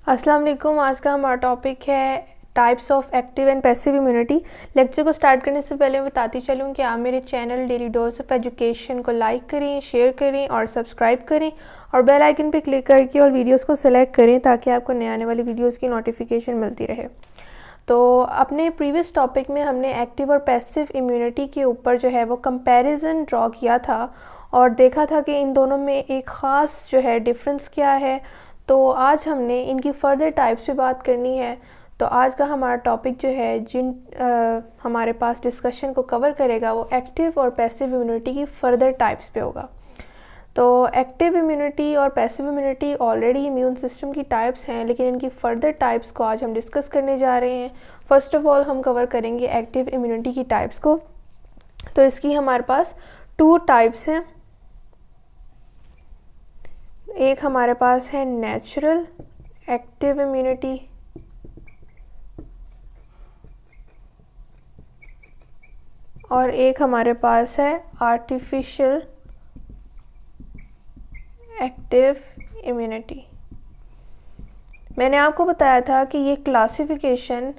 अस्सलाम वालेकुम। आज का हमारा टॉपिक है types of active and passive immunity. Lecture को स्टार्ट करने से पहले मैं बताती चलूँ कि आप मेरे channel daily dose of education को लाइक करें, शेयर करें और सब्सक्राइब करें और बेल आइकन पे क्लिक करके और वीडियोस को सिलेक्ट करें ताकि आपको नए आने वाली वीडियोस की नोटिफिकेशन मिलती रहे। तो अपने प्रीवियस टॉपिक में हमने एक्टिव और पैसिव इम्यूनिटी के ऊपर जो है वो कंपैरिजन ड्रॉ किया था और देखा था कि इन दोनों में एक ख़ास जो है डिफरेंस क्या है। तो आज हमने इनकी फ़र्दर टाइप्स पे बात करनी है। तो आज का हमारा टॉपिक जो है हमारे पास डिस्कशन को कवर करेगा वो एक्टिव और पैसिव इम्यूनिटी की फ़र्दर टाइप्स पे होगा। तो एक्टिव इम्यूनिटी और passive immunity already immune system की टाइप्स हैं, लेकिन इनकी फ़र्दर टाइप्स को आज हम डिस्कस करने जा रहे हैं। फ़र्स्ट ऑफ़ ऑल हम कवर करेंगे एक्टिव इम्यूनिटी की टाइप्स को। तो इसकी हमारे पास 2 टाइप्स हैं। एक हमारे पास है नेचुरल एक्टिव इम्यूनिटी और एक हमारे पास है आर्टिफिशियल एक्टिव इम्यूनिटी। मैंने आपको बताया था कि ये क्लासिफिकेशन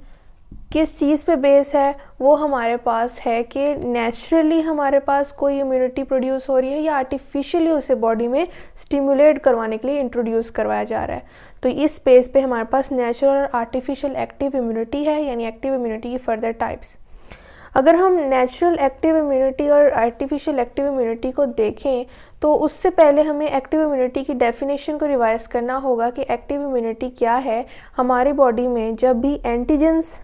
किस चीज़ पे बेस है। वो हमारे पास है कि नेचुरली हमारे पास कोई इम्यूनिटी प्रोड्यूस हो रही है या आर्टिफिशियली उसे बॉडी में स्टिमुलेट करवाने के लिए इंट्रोड्यूस करवाया जा रहा है। तो इस बेस पे हमारे पास नेचुरल और आर्टिफिशियल एक्टिव इम्यूनिटी है, यानी एक्टिव इम्यूनिटी की फ़र्दर टाइप्स। अगर हम नेचुरल एक्टिव इम्यूनिटी और आर्टिफिशियल एक्टिव इम्यूनिटी को देखें तो उससे पहले हमें एक्टिव इम्यूनिटी की डेफिनेशन को रिवाइज करना होगा कि एक्टिव इम्यूनिटी क्या है। हमारी बॉडी में जब भी एंटीजेंस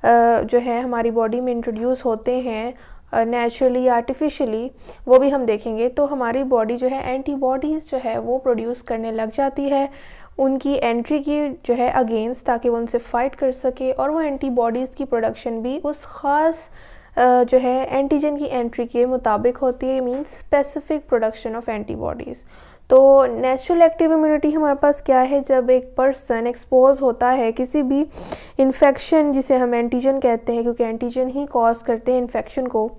जो है हमारी बॉडी में इंट्रोड्यूस होते हैं नेचुरली या आर्टिफिशियली, वो भी हम देखेंगे, तो हमारी बॉडी जो है एंटीबॉडीज़ जो है वो प्रोड्यूस करने लग जाती है उनकी एंट्री की जो है अगेंस्ट, ताकि वो उनसे फ़ाइट कर सके। और वो एंटीबॉडीज़ की प्रोडक्शन भी उस ख़ास जो है एंटीजन की एंट्री के मुताबिक होती है, means specific production of antibodies. तो नेचुरल एक्टिव इम्यूनिटी हमारे पास क्या है, जब एक पर्सन एक्सपोज होता है किसी भी इन्फेक्शन, जिसे हम एंटीजन कहते हैं क्योंकि एंटीजन ही कॉज करते हैं इन्फेक्शन को,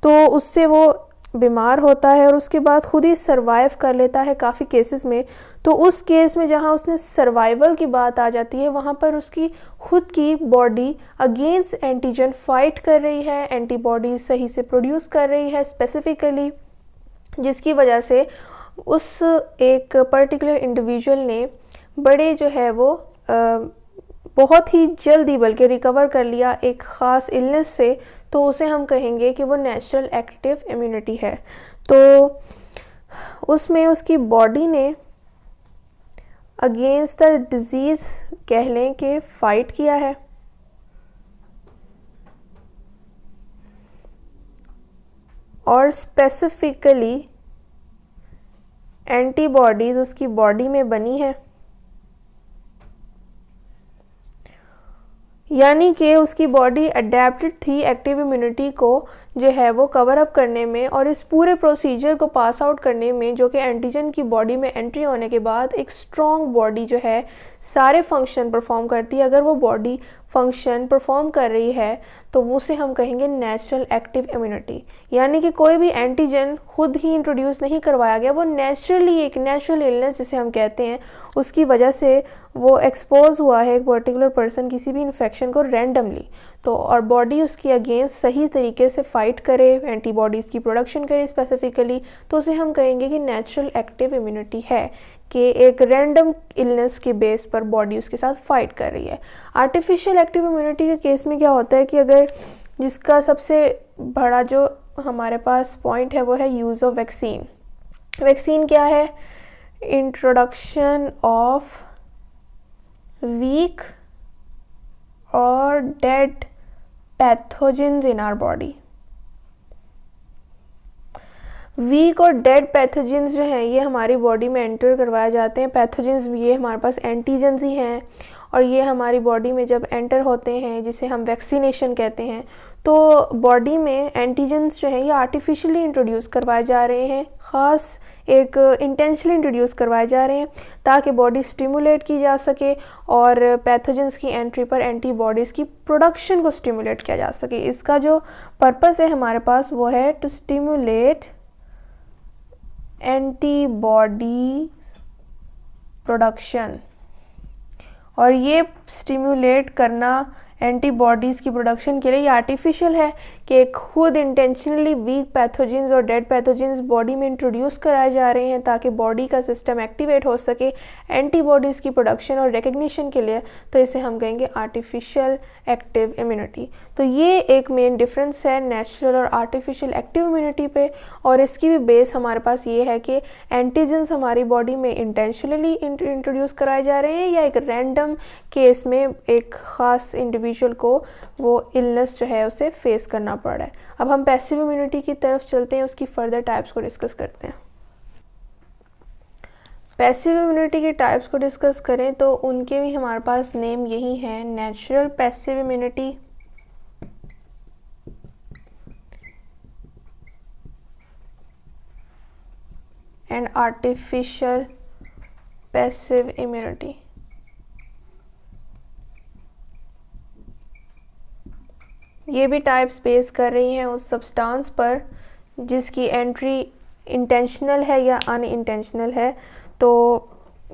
तो उससे वो बीमार होता है और उसके बाद खुद ही सर्वाइव कर लेता है काफ़ी केसेस में। तो उस केस में जहाँ उसने सर्वाइवल की बात आ जाती है, वहाँ पर उसकी खुद की बॉडी अगेंस्ट एंटीजन फाइट कर रही है, एंटीबॉडी सही से प्रोड्यूस कर रही है स्पेसिफिकली, जिसकी वजह से उस एक पर्टिकुलर इंडिविजुअल ने बड़े जो है वो बहुत ही जल्दी बल्कि रिकवर कर लिया एक ख़ास इलनेस से, तो उसे हम कहेंगे कि वो नेचुरल एक्टिव इम्यूनिटी है। तो उसमें उसकी बॉडी ने अगेंस्ट द डिज़ीज़ कह लें कि फ़ाइट किया है और स्पेसिफिकली एंटीबॉडीज़ उसकी बॉडी में बनी है, यानी कि उसकी बॉडी अडेप्टेड थी एक्टिव इम्यूनिटी को जो है वो कवर अप करने में और इस पूरे प्रोसीजर को पास आउट करने में, जो कि एंटीजन की बॉडी में एंट्री होने के बाद एक स्ट्रॉन्ग बॉडी जो है सारे फंक्शन परफॉर्म करती है। अगर वो बॉडी फंक्शन परफॉर्म कर रही है तो उसे हम कहेंगे नेचुरल एक्टिव इम्यूनिटी, यानी कि कोई भी एंटीजन खुद ही इंट्रोड्यूस नहीं करवाया गया, वो नेचुरली एक नेचुरल इलनेस जिसे हम कहते हैं उसकी वजह से वो एक्सपोज हुआ है एक पर्टिकुलर पर्सन किसी भी इन्फेक्शन को रैंडमली, तो और बॉडी उसकी अगेंस्ट सही तरीके से फ़ाइट करे, एंटीबॉडीज़ की प्रोडक्शन करे स्पेसिफिकली, तो उसे हम कहेंगे कि नेचुरल एक्टिव इम्यूनिटी है कि एक रैंडम इलनेस के बेस पर बॉडी उसके साथ फाइट कर रही है। आर्टिफिशियल एक्टिव इम्यूनिटी के केस में क्या होता है कि अगर जिसका सबसे बड़ा जो हमारे पास पॉइंट है वो है यूज़ ऑफ वैक्सीन। वैक्सीन क्या है? इंट्रोडक्शन ऑफ वीक और dead pathogens in our body. Weak और डेड पैथोजेंस जो हैं ये हमारी बॉडी में एंटर करवाए जाते हैं। पैथोजेंस भी ये हमारे पास एंटीजेंस ही हैं और ये हमारी बॉडी में जब एंटर होते हैं, जिसे हम वैक्सीनेशन कहते हैं, तो बॉडी में एंटीजेंस जो हैं ये आर्टिफिशियली इंट्रोड्यूस करवाए जा रहे हैं, ख़ास एक इंटेंशनली इंट्रोड्यूस करवाए जा रहे हैं ताकि बॉडी स्टिमुलेट की जा सके और पैथोजेंस की एंट्री पर एंटीबॉडीज़ की प्रोडक्शन को स्टिमुलेट किया जा सके। इसका जो पर्पस है हमारे पास वो है टू स्टिमुलेट एंटीबॉडी प्रोडक्शन। और ये स्टिम्युलेट करना एंटीबॉडीज़ की प्रोडक्शन के लिए ये आर्टिफिशियल है कि खुद इंटेंशनली वीक पैथोजेंस और डेड पैथोजेंस बॉडी में इंट्रोड्यूस कराए जा रहे हैं ताकि बॉडी का सिस्टम एक्टिवेट हो सके एंटीबॉडीज़ की प्रोडक्शन और रिकग्निशन के लिए। तो इसे हम कहेंगे आर्टिफिशियल एक्टिव इम्यूनिटी। तो ये एक मेन डिफरेंस है नेचुरल और आर्टिफिशियल एक्टिव इम्यूनिटी पे। और इसकी भी बेस हमारे पास ये है कि एंटीजेंस हमारी बॉडी में इंटेंशनली इंट्रोड्यूस कराए जा रहे हैं या एक रैंडम केस में एक ख़ास इंडिविजुअल को वो इलनेस जो है उसे फेस करना पड़ रहा है। अब हम पैसिव इम्यूनिटी की तरफ चलते हैं, उसकी फर्दर टाइप्स को डिस्कस करते हैं। पैसिव इम्यूनिटी के टाइप्स को डिस्कस करें तो उनके भी हमारे पास नेम यही है, natural passive immunity, and artificial passive immunity. ये भी टाइप्स बेस कर रही हैं उस सब्सटेंस पर जिसकी एंट्री इंटेंशनल है या अनइंटेंशनल है। तो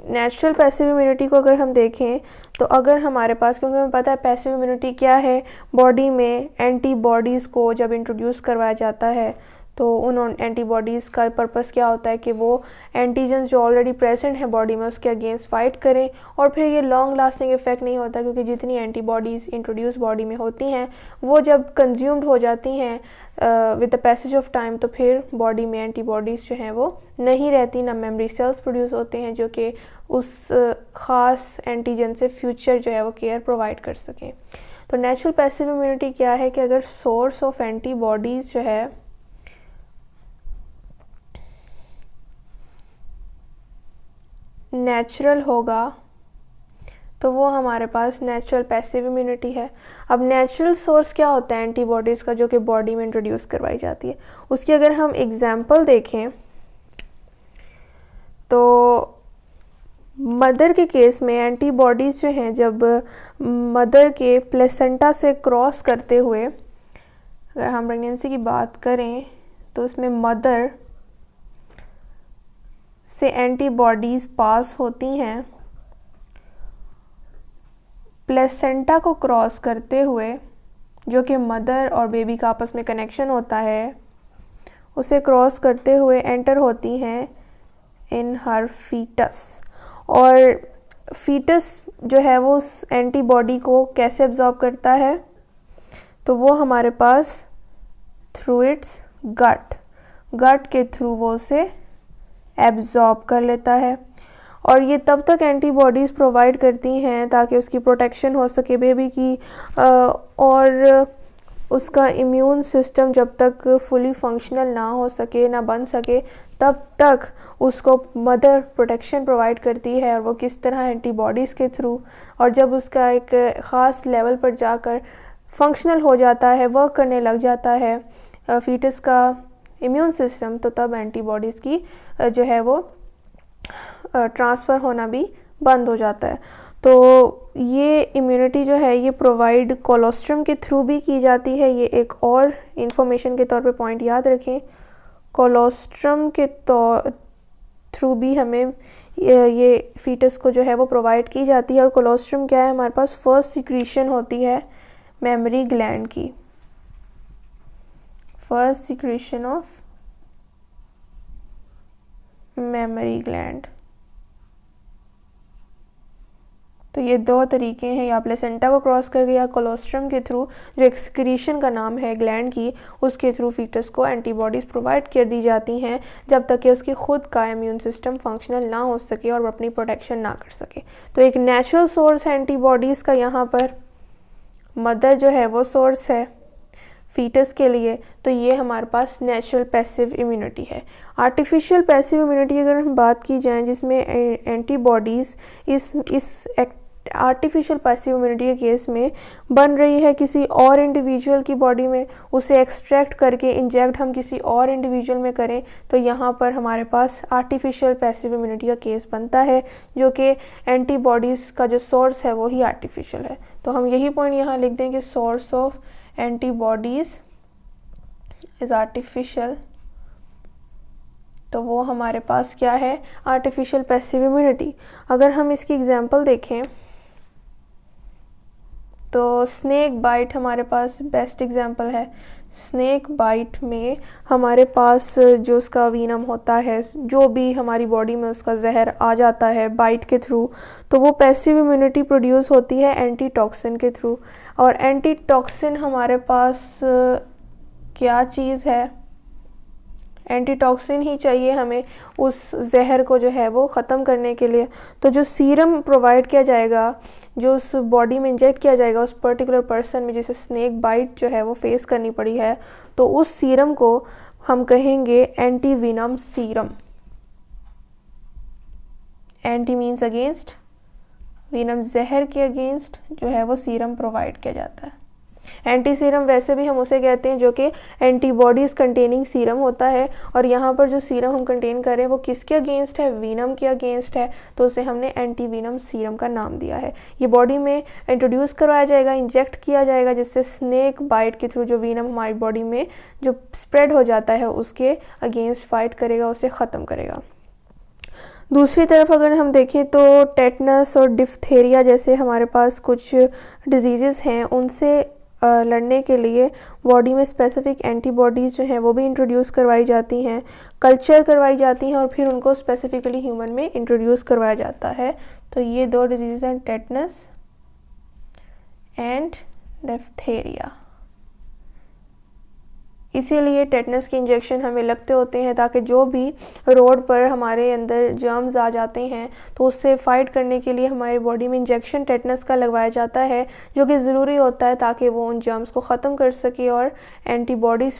नेचुरल पैसिव इम्यूनिटी को अगर हम देखें तो अगर हमारे पास, क्योंकि हमें पता है पैसिव इम्यूनिटी क्या है, बॉडी में एंटीबॉडीज़ को जब इंट्रोड्यूस करवाया जाता है तो उन एंटीबॉडीज़ का पर्पस क्या होता है कि वो एंटीजन्स जो ऑलरेडी प्रेजेंट है बॉडी में उसके अगेंस्ट फाइट करें। और फिर ये लॉन्ग लास्टिंग इफेक्ट नहीं होता क्योंकि जितनी एंटीबॉडीज़ इंट्रोड्यूस बॉडी में होती हैं वो जब कंज्यूम्ड हो जाती हैं with the passage of time तो फिर बॉडी में एंटीबॉडीज़ जो हैं वो नहीं रहती, ना मेमोरी सेल्स प्रोड्यूस होते हैं जो कि उस ख़ास एंटीजन से फ्यूचर जो है वो केयर प्रोवाइड कर सकें। तो नेचुरल पैसिव इम्यूनिटी क्या है कि अगर सोर्स ऑफ एंटीबॉडीज़ जो है नेचुरल होगा तो वो हमारे पास नेचुरल पैसिव इम्यूनिटी है। अब नेचुरल सोर्स क्या होता है एंटीबॉडीज़ का जो कि बॉडी में इंट्रोड्यूस करवाई जाती है, उसकी अगर हम एग्जांपल देखें तो मदर के केस में एंटीबॉडीज़ जो हैं जब मदर के प्लेसेंटा से क्रॉस करते हुए, अगर हम प्रेगनेंसी की बात करें तो उसमें मदर से एंटीबॉडीज़ पास होती हैं प्लेसेंटा को क्रॉस करते हुए, जो कि मदर और बेबी का आपस में कनेक्शन होता है, उसे क्रॉस करते हुए एंटर होती हैं इन हर फीटस। और फीटस जो है वो उस एंटीबॉडी को कैसे एब्जॉर्ब करता है, तो वो हमारे पास थ्रू इट्स गट के थ्रू वो उसे एब्जॉर्ब कर लेता है। और ये तब तक एंटीबॉडीज़ प्रोवाइड करती हैं ताकि उसकी प्रोटेक्शन हो सके बेबी की, और उसका इम्यून सिस्टम जब तक फुली फंक्शनल ना हो सके, ना बन सके, तब तक उसको मदर प्रोटेक्शन प्रोवाइड करती है। और वो किस तरह एंटीबॉडीज़ के थ्रू, और जब उसका एक ख़ास लेवल पर जाकर फंक्शनल हो जाता है, वर्क करने लग जाता है फीटस का इम्यून सिस्टम, तो तब एंटीबॉडीज़ की जो है वो ट्रांसफ़र होना भी बंद हो जाता है। तो ये इम्यूनिटी जो है ये प्रोवाइड कोलोस्ट्रम के थ्रू भी की जाती है। ये एक और इन्फॉर्मेशन के तौर पे पॉइंट याद रखें, कोलोस्ट्रम के थ्रू भी हमें ये फीटस को जो है वो प्रोवाइड की जाती है। और कोलोस्ट्रम क्या है, हमारे पास फर्स्ट सिक्रीशन होती है मेमोरी ग्लैंड की, first secretion of memory gland. तो ये दो तरीके हैं, या प्लेसेंटा को क्रॉस करके या कोलोस्ट्रम के थ्रू, जो एक्सक्रीशन का नाम है ग्लैंड की, उसके थ्रू फीटस को एंटीबॉडीज़ प्रोवाइड कर दी जाती हैं जब तक कि उसकी खुद का इम्यून सिस्टम फंक्शनल ना हो सके और अपनी प्रोटेक्शन ना कर सके। तो एक नेचुरल सोर्स है एंटीबॉडीज़ का, यहाँ पर मदर जो है वो सोर्स है फीटस के लिए। तो ये हमारे पास नेचुरल पैसिव इम्यूनिटी है। आर्टिफिशियल पैसिव इम्यूनिटी अगर हम बात की जाए जिसमें एंटीबॉडीज़ इस आर्टिफिशियल पैसिव इम्यूनिटी के केस में बन रही है किसी और इंडिविजुअल की बॉडी में, उसे एक्सट्रैक्ट करके इंजेक्ट हम किसी और इंडिविजुअल में करें, तो यहाँ पर हमारे पास आर्टिफिशियल पैसिव इम्यूनिटी का केस बनता है, जो कि एंटीबॉडीज़ का जो सोर्स है वो ही आर्टिफिशियल है। तो हम यही पॉइंट यहाँ लिख दें कि source of antibodies is artificial. तो वो हमारे पास क्या है, आर्टिफिशियल पैसिव इम्यूनिटी। अगर हम इसकी एग्जांपल देखें तो स्नेक बाइट हमारे पास बेस्ट एग्जांपल है। स्नेक बाइट में हमारे पास जो उसका वीनम होता है, जो भी हमारी बॉडी में उसका जहर आ जाता है बाइट के थ्रू, तो वो पैसिव इम्यूनिटी प्रोड्यूस होती है एंटी टॉक्सिन के थ्रू। और एंटी टॉक्सिन हमारे पास क्या चीज़ है, एंटी टॉक्सिन ही चाहिए हमें उस जहर को जो है वो ख़त्म करने के लिए। तो जो सीरम प्रोवाइड किया जाएगा, जो उस बॉडी में इंजेक्ट किया जाएगा उस पर्टिकुलर पर्सन में जिसे स्नेक बाइट जो है वो फेस करनी पड़ी है, तो उस सीरम को हम कहेंगे anti venom serum. Anti means against, venom जहर के अगेंस्ट जो है वो सीरम प्रोवाइड किया जाता है। एंटी सीरम वैसे भी हम उसे कहते हैं जो कि एंटीबॉडीज़ कंटेनिंग सीरम होता है, और यहाँ पर जो सीरम हम कंटेन कर रहे हैं वो किसके अगेंस्ट है, वीनम के अगेंस्ट है, तो उसे हमने एंटी वीनम सीरम का नाम दिया है। ये बॉडी में इंट्रोड्यूस करवाया जाएगा, इंजेक्ट किया जाएगा, जिससे स्नेक बाइट के थ्रू जो वीनम हमारी बॉडी में जो स्प्रेड हो जाता है उसके अगेंस्ट फाइट करेगा, उसे ख़त्म करेगा। दूसरी तरफ अगर हम देखें तो टेटनस और डिफ्थेरिया जैसे हमारे पास कुछ डिजीज़ हैं, उनसे लड़ने के लिए बॉडी में स्पेसिफिक एंटीबॉडीज़ जो हैं वो भी इंट्रोड्यूस करवाई जाती हैं, कल्चर करवाई जाती हैं, और फिर उनको स्पेसिफिकली ह्यूमन में इंट्रोड्यूस करवाया जाता है। तो ये दो डिजीज़ हैं, टेटनस एंड डिफ्थेरिया। इसीलिए टेटनस के इंजेक्शन हमें लगते होते हैं ताकि जो भी रोड पर हमारे अंदर जर्म्स आ जाते हैं तो उससे फ़ाइट करने के लिए हमारी बॉडी में इंजेक्शन टेटनस का लगवाया जाता है, जो कि ज़रूरी होता है ताकि वो उन जर्म्स को ख़त्म कर सके और एंटीबॉडीज़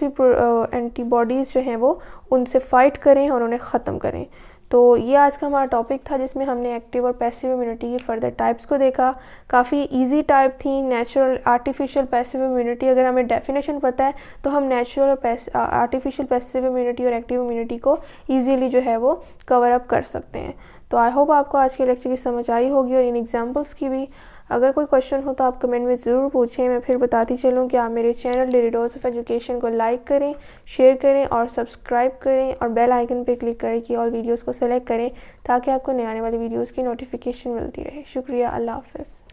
जो हैं वो उनसे फ़ाइट करें और उन्हें ख़त्म करें। तो ये आज का हमारा टॉपिक था जिसमें हमने एक्टिव और पैसिव इम्यूनिटी की फर्दर टाइप्स को देखा। काफ़ी इजी टाइप थी, नेचुरल, आर्टिफिशियल, पैसिव इम्यूनिटी। अगर हमें डेफिनेशन पता है तो हम नेचुरल और आर्टिफिशियल, पैसिव इम्यूनिटी और एक्टिव इम्यूनिटी को ईजीली जो है वो कवर अप कर सकते हैं। तो आई होप आपको आज के लेक्चर की समझ आई होगी और इन एग्जाम्पल्स की भी। अगर कोई क्वेश्चन हो तो आप कमेंट में ज़रूर पूछें। मैं फिर बताती चलूँ कि आप मेरे channel daily dose of education को लाइक करें, शेयर करें और सब्सक्राइब करें, और बेल आइकन पे क्लिक करें कि ऑल वीडियोस को सेलेक्ट करें ताकि आपको नए आने वाली वीडियोस की नोटिफिकेशन मिलती रहे। शुक्रिया, अल्लाह हाफ़िज़।